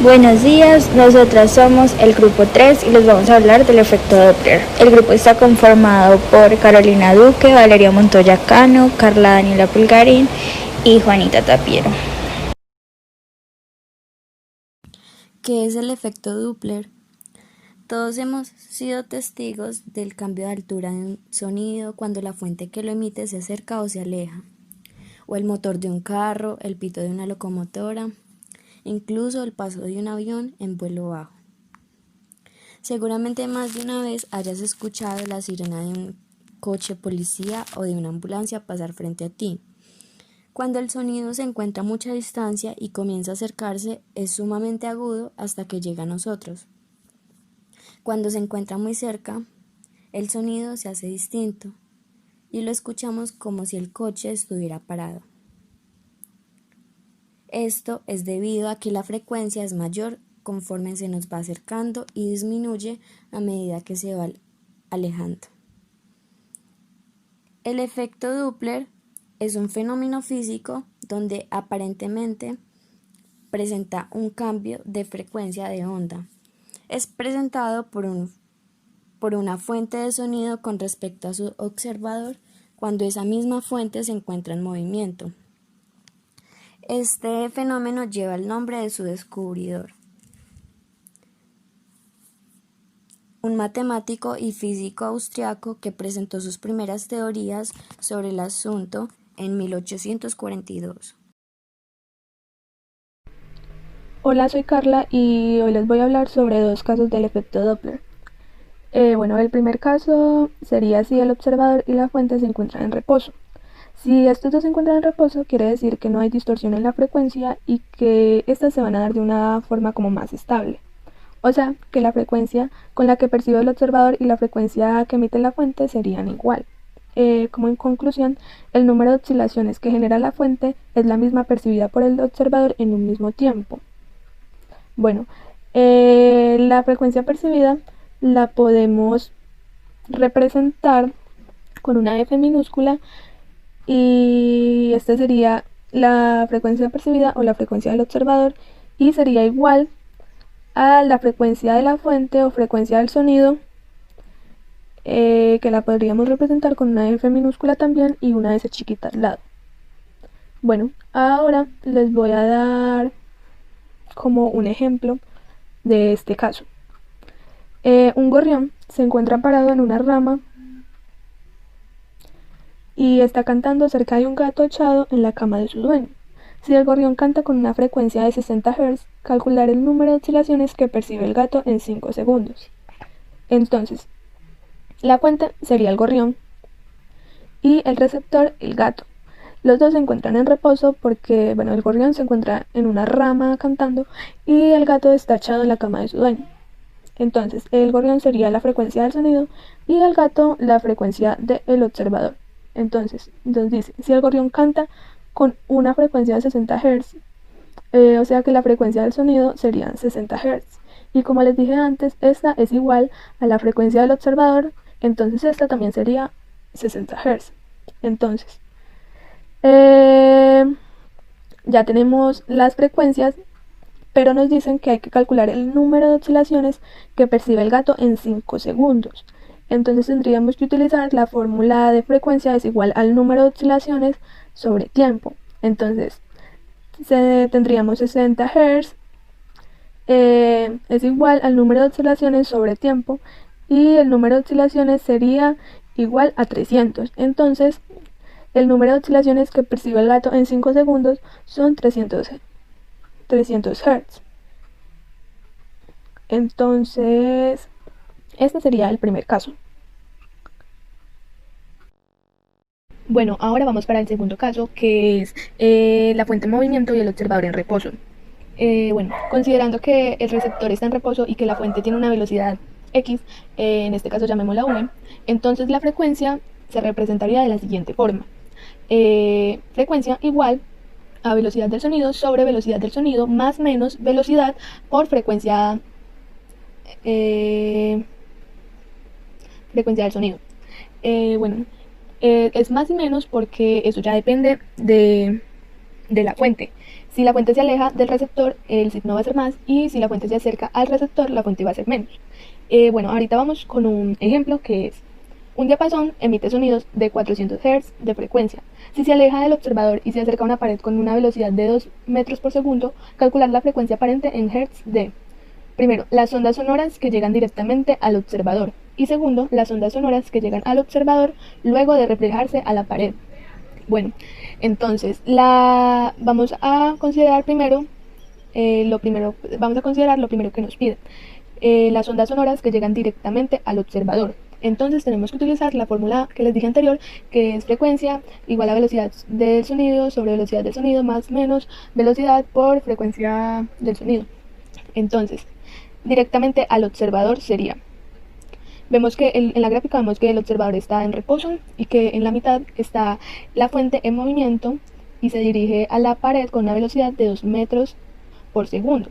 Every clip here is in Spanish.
Buenos días, nosotras somos el grupo 3 y les vamos a hablar del efecto Doppler. El grupo está conformado por Carolina Duque, Valeria Montoya Cano, Carla Daniela Pulgarín y Juanita Tapiero. ¿Qué es el efecto Doppler? Todos hemos sido testigos del cambio de altura de un sonido cuando la fuente que lo emite se acerca o se aleja, o el motor de un carro, el pito de una locomotora, incluso el paso de un avión en vuelo bajo. Seguramente más de una vez hayas escuchado la sirena de un coche policía o de una ambulancia pasar frente a ti. Cuando el sonido se encuentra a mucha distancia y comienza a acercarse, es sumamente agudo hasta que llega a nosotros. Cuando se encuentra muy cerca, el sonido se hace distinto y lo escuchamos como si el coche estuviera parado. Esto es debido a que la frecuencia es mayor conforme se nos va acercando y disminuye a medida que se va alejando. El efecto Doppler es un fenómeno físico donde aparentemente presenta un cambio de frecuencia de onda. Es presentado por una fuente de sonido con respecto a su observador cuando esa misma fuente se encuentra en movimiento. Este fenómeno lleva el nombre de su descubridor, un matemático y físico austriaco que presentó sus primeras teorías sobre el asunto en 1842. Hola, soy Carla y hoy les voy a hablar sobre dos casos del efecto Doppler. El primer caso sería si el observador y la fuente se encuentran en reposo. Si estos dos se encuentran en reposo, quiere decir que no hay distorsión en la frecuencia y que estas se van a dar de una forma como más estable. O sea, que la frecuencia con la que percibe el observador y la frecuencia que emite la fuente serían igual. Como en conclusión, el número de oscilaciones que genera la fuente es la misma percibida por el observador en un mismo tiempo. La frecuencia percibida la podemos representar con una F minúscula y esta sería la frecuencia percibida o la frecuencia del observador y sería igual a la frecuencia de la fuente o frecuencia del sonido, que la podríamos representar con una F minúscula también y una S chiquita al lado. Ahora les voy a dar como un ejemplo de este caso. Un gorrión se encuentra parado en una rama y está cantando cerca de un gato echado en la cama de su dueño. Si el gorrión canta con una frecuencia de 60 Hz, calcular el número de oscilaciones que percibe el gato en 5 segundos. Entonces, la fuente sería el gorrión y el receptor el gato. Los dos se encuentran en reposo porque, el gorrión se encuentra en una rama cantando y el gato está echado en la cama de su dueño. Entonces, el gorrión sería la frecuencia del sonido y el gato la frecuencia del observador. Entonces dice, si el gorrión canta con una frecuencia de 60 Hz, o sea que la frecuencia del sonido serían 60 Hz. Y como les dije antes, esta es igual a la frecuencia del observador, entonces esta también sería 60 Hz. Entonces, ya tenemos las frecuencias, pero nos dicen que hay que calcular el número de oscilaciones que percibe el gato en 5 segundos. Entonces tendríamos que utilizar la fórmula de frecuencia es igual al número de oscilaciones sobre tiempo. Entonces tendríamos 60 Hz es igual al número de oscilaciones sobre tiempo y el número de oscilaciones sería igual a 300. Entonces el número de oscilaciones que percibe el gato en 5 segundos son 300 Hz. Entonces, este sería el primer caso. Ahora vamos para el segundo caso, que es la fuente en movimiento y el observador en reposo. Considerando que el receptor está en reposo y que la fuente tiene una velocidad X, en este caso llamémosla V, entonces la frecuencia se representaría de la siguiente forma. Frecuencia igual a velocidad del sonido sobre velocidad del sonido más menos velocidad por frecuencia frecuencia del sonido. Es más y menos porque eso ya depende de la fuente. Si la fuente se aleja del receptor, el signo va a ser más, y si la fuente se acerca al receptor, la fuente va a ser menos. Bueno, ahorita vamos con un ejemplo que es: un diapasón emite sonidos de 400 Hz de frecuencia. Si se aleja del observador y se acerca a una pared con una velocidad de 2 metros por segundo, calcular la frecuencia aparente en Hz de, primero, las ondas sonoras que llegan directamente al observador, y segundo, las ondas sonoras que llegan al observador luego de reflejarse a la pared. Bueno, entonces vamos a considerar lo primero que nos piden, las ondas sonoras que llegan directamente al observador. Entonces tenemos que utilizar la fórmula que les dije anterior, que es frecuencia igual a velocidad del sonido sobre velocidad del sonido más menos velocidad por frecuencia del sonido. Entonces, directamente al observador sería, vemos que en la gráfica vemos que el observador está en reposo y que en la mitad está la fuente en movimiento y se dirige a la pared con una velocidad de 2 metros por segundo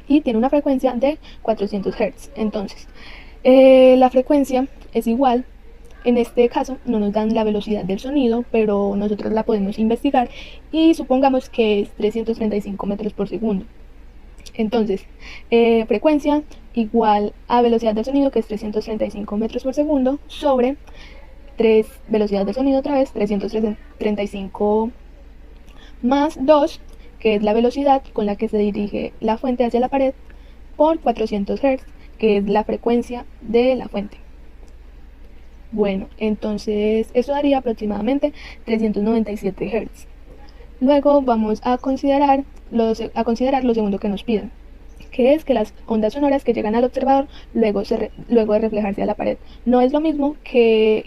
y tiene una frecuencia de 400 Hz. Entonces, la frecuencia es igual, en este caso no nos dan la velocidad del sonido, pero nosotros la podemos investigar y supongamos que es 335 metros por segundo. Entonces, frecuencia igual a velocidad del sonido, que es 335 metros por segundo, sobre velocidad del sonido otra vez, 335 más 2, que es la velocidad con la que se dirige la fuente hacia la pared, por 400 Hz, que es la frecuencia de la fuente. Bueno, entonces eso daría aproximadamente 397 Hz. Luego vamos a considerar lo segundo que nos piden, que es que las ondas sonoras que llegan al observador luego de reflejarse a la pared. No es lo mismo que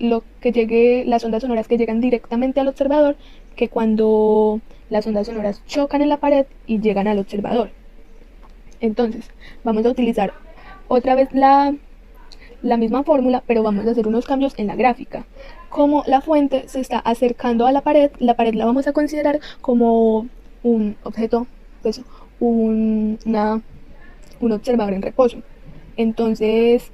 las ondas sonoras que llegan directamente al observador que cuando las ondas sonoras chocan en la pared y llegan al observador. Entonces, vamos a utilizar otra vez la misma fórmula, pero vamos a hacer unos cambios en la gráfica. Como la fuente se está acercando a la pared la vamos a considerar como un objeto, pues un observador en reposo. Entonces,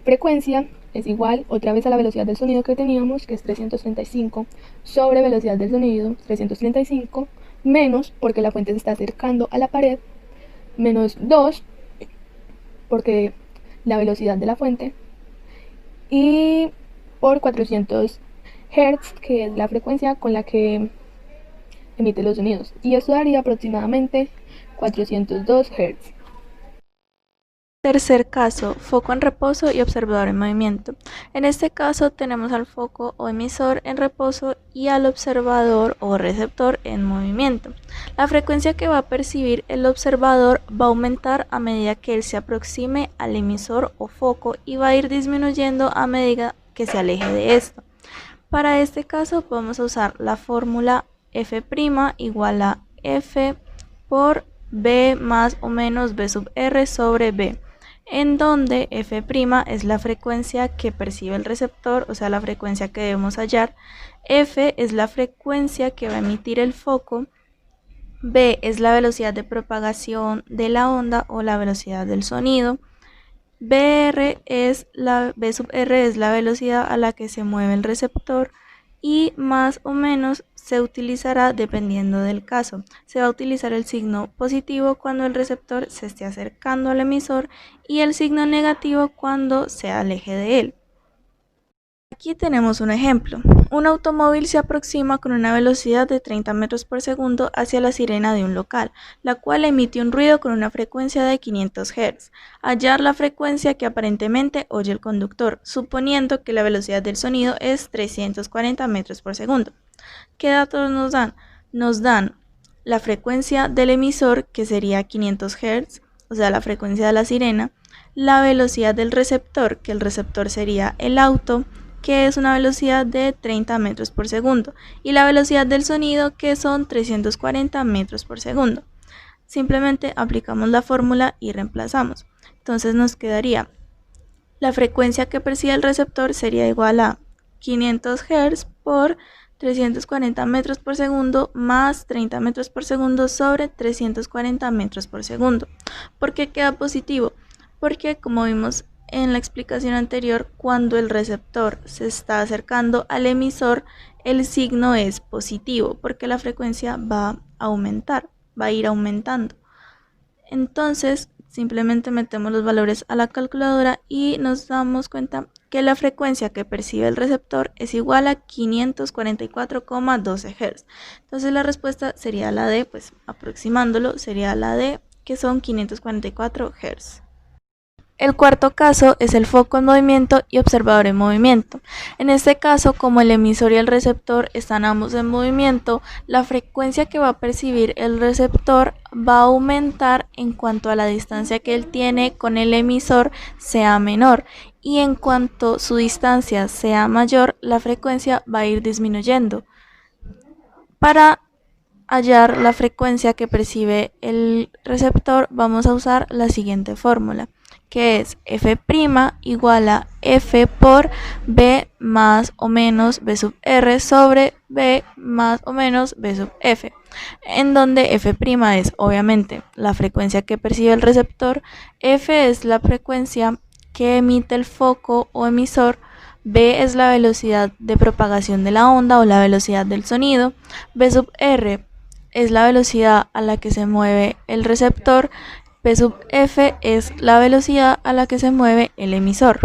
frecuencia es igual otra vez a la velocidad del sonido que teníamos, que es 335, sobre velocidad del sonido, 335, menos, porque la fuente se está acercando a la pared, menos 2, porque la velocidad de la fuente, y por 400 Hz, que es la frecuencia con la que emite los sonidos, y esto daría aproximadamente 402 Hz. Tercer caso, foco en reposo y observador en movimiento. En este caso tenemos al foco o emisor en reposo y al observador o receptor en movimiento. La frecuencia que va a percibir el observador va a aumentar a medida que él se aproxime al emisor o foco y va a ir disminuyendo a medida que se aleje de esto. Para este caso vamos a usar la fórmula F' igual a F por B más o menos B sub R sobre B, en donde F' es la frecuencia que percibe el receptor, o sea, la frecuencia que debemos hallar, F es la frecuencia que va a emitir el foco, B es la velocidad de propagación de la onda o la velocidad del sonido, B sub R es la velocidad a la que se mueve el receptor, y más o menos se utilizará dependiendo del caso. Se va a utilizar el signo positivo cuando el receptor se esté acercando al emisor y el signo negativo cuando se aleje de él. Aquí tenemos un ejemplo. Un automóvil se aproxima con una velocidad de 30 metros por segundo hacia la sirena de un local, la cual emite un ruido con una frecuencia de 500 Hz. Hallar la frecuencia que aparentemente oye el conductor, suponiendo que la velocidad del sonido es 340 metros por segundo. ¿Qué datos nos dan? Nos dan la frecuencia del emisor, que sería 500 Hz, o sea, la frecuencia de la sirena, la velocidad del receptor, que el receptor sería el auto, que es una velocidad de 30 metros por segundo, y la velocidad del sonido, que son 340 metros por segundo. Simplemente aplicamos la fórmula y reemplazamos. Entonces nos quedaría la frecuencia que percibe el receptor sería igual a 500 Hz por 340 metros por segundo más 30 metros por segundo sobre 340 metros por segundo. ¿Por qué queda positivo? Porque, como vimos en la explicación anterior, cuando el receptor se está acercando al emisor, el signo es positivo porque la frecuencia va a aumentar. va a ir aumentando. Entonces simplemente metemos los valores a la calculadora y nos damos cuenta que la frecuencia que percibe el receptor es igual a 544,12 Hz. Entonces la respuesta sería la D, pues aproximándolo, sería la D, que son 544 Hz. El cuarto caso es el foco en movimiento y observador en movimiento. En este caso, como el emisor y el receptor están ambos en movimiento, la frecuencia que va a percibir el receptor va a aumentar en cuanto a la distancia que él tiene con el emisor sea menor, y en cuanto su distancia sea mayor, la frecuencia va a ir disminuyendo. Para hallar la frecuencia que percibe el receptor, vamos a usar la siguiente fórmula, que es f' igual a f por b más o menos b sub r sobre b más o menos b sub f, en donde f' es obviamente la frecuencia que percibe el receptor, f es la frecuencia que emite el foco o emisor, b es la velocidad de propagación de la onda o la velocidad del sonido, b sub r es la velocidad a la que se mueve el receptor, P sub f es la velocidad a la que se mueve el emisor.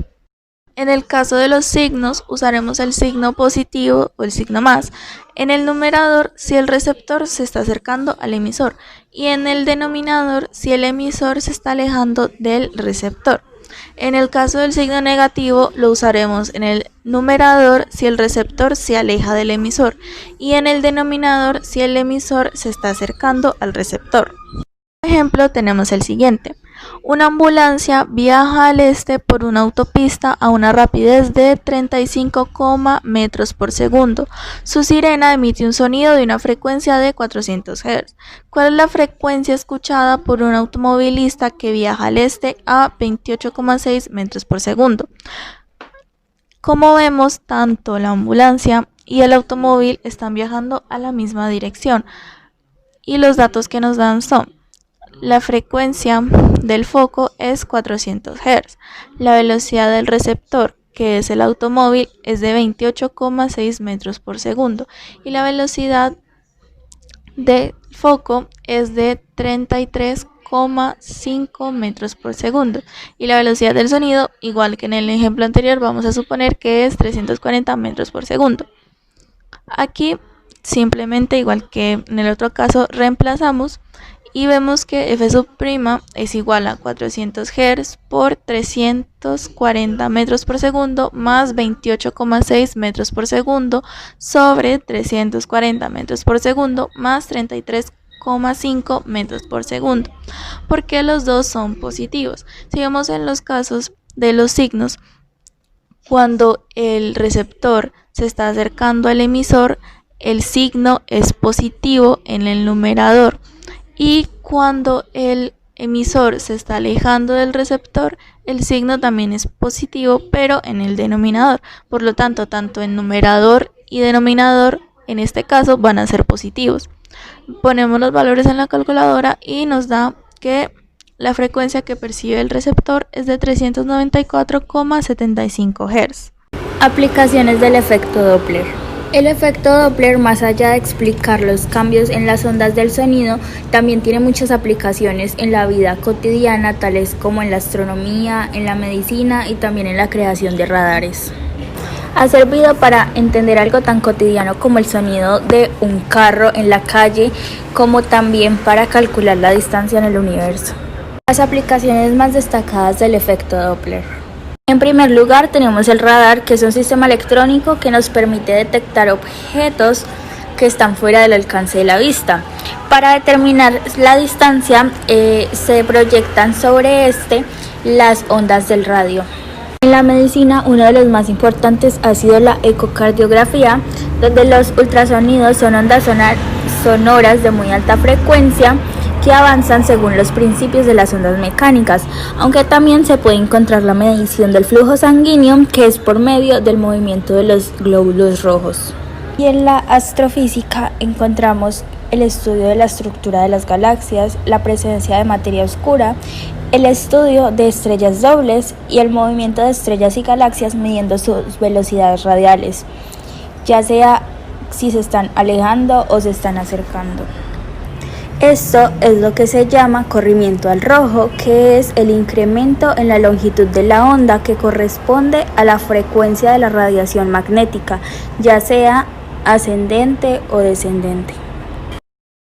En el caso de los signos, usaremos el signo positivo o el signo más en el numerador si el receptor se está acercando al emisor, y en el denominador si el emisor se está alejando del receptor. En el caso del signo negativo, lo usaremos en el numerador si el receptor se aleja del emisor, y en el denominador si el emisor se está acercando al receptor. Por ejemplo, tenemos el siguiente. Una ambulancia viaja al este por una autopista a una rapidez de 35, metros por segundo. Su sirena emite un sonido de una frecuencia de 400 Hz. ¿Cuál es la frecuencia escuchada por un automovilista que viaja al este a 28,6 metros por segundo? Como vemos, tanto la ambulancia y el automóvil están viajando a la misma dirección, y los datos que nos dan son: la frecuencia del foco es 400 Hz, la velocidad del receptor, que es el automóvil, es de 28,6 metros por segundo, y la velocidad del foco es de 33,5 metros por segundo, y la velocidad del sonido, igual que en el ejemplo anterior, vamos a suponer que es 340 metros por segundo. Aquí simplemente, igual que en el otro caso, reemplazamos y vemos que f sub' es igual a 400 Hz por 340 metros por segundo más 28,6 metros por segundo sobre 340 metros por segundo más 33,5 metros por segundo, porque los dos son positivos. Si vemos en los casos de los signos, cuando el receptor se está acercando al emisor, el signo es positivo en el numerador, y cuando el emisor se está alejando del receptor, el signo también es positivo, pero en el denominador. Por lo tanto, tanto en numerador y denominador, en este caso, van a ser positivos. Ponemos los valores en la calculadora y nos da que la frecuencia que percibe el receptor es de 394,75 Hz. Aplicaciones del efecto Doppler. El efecto Doppler, más allá de explicar los cambios en las ondas del sonido, también tiene muchas aplicaciones en la vida cotidiana, tales como en la astronomía, en la medicina y también en la creación de radares. Ha servido para entender algo tan cotidiano como el sonido de un carro en la calle, como también para calcular la distancia en el universo. Las aplicaciones más destacadas del efecto Doppler. En primer lugar, tenemos el radar, que es un sistema electrónico que nos permite detectar objetos que están fuera del alcance de la vista. Para determinar la distancia, se proyectan sobre las ondas del radio. En la medicina, uno de los más importantes ha sido la ecocardiografía, donde los ultrasonidos son ondas sonoras de muy alta frecuencia que avanzan según los principios de las ondas mecánicas, aunque también se puede encontrar la medición del flujo sanguíneo, que es por medio del movimiento de los glóbulos rojos. Y en la astrofísica encontramos el estudio de la estructura de las galaxias, la presencia de materia oscura, el estudio de estrellas dobles y el movimiento de estrellas y galaxias midiendo sus velocidades radiales, ya sea si se están alejando o se están acercando. Esto es lo que se llama corrimiento al rojo, que es el incremento en la longitud de la onda que corresponde a la frecuencia de la radiación magnética, ya sea ascendente o descendente.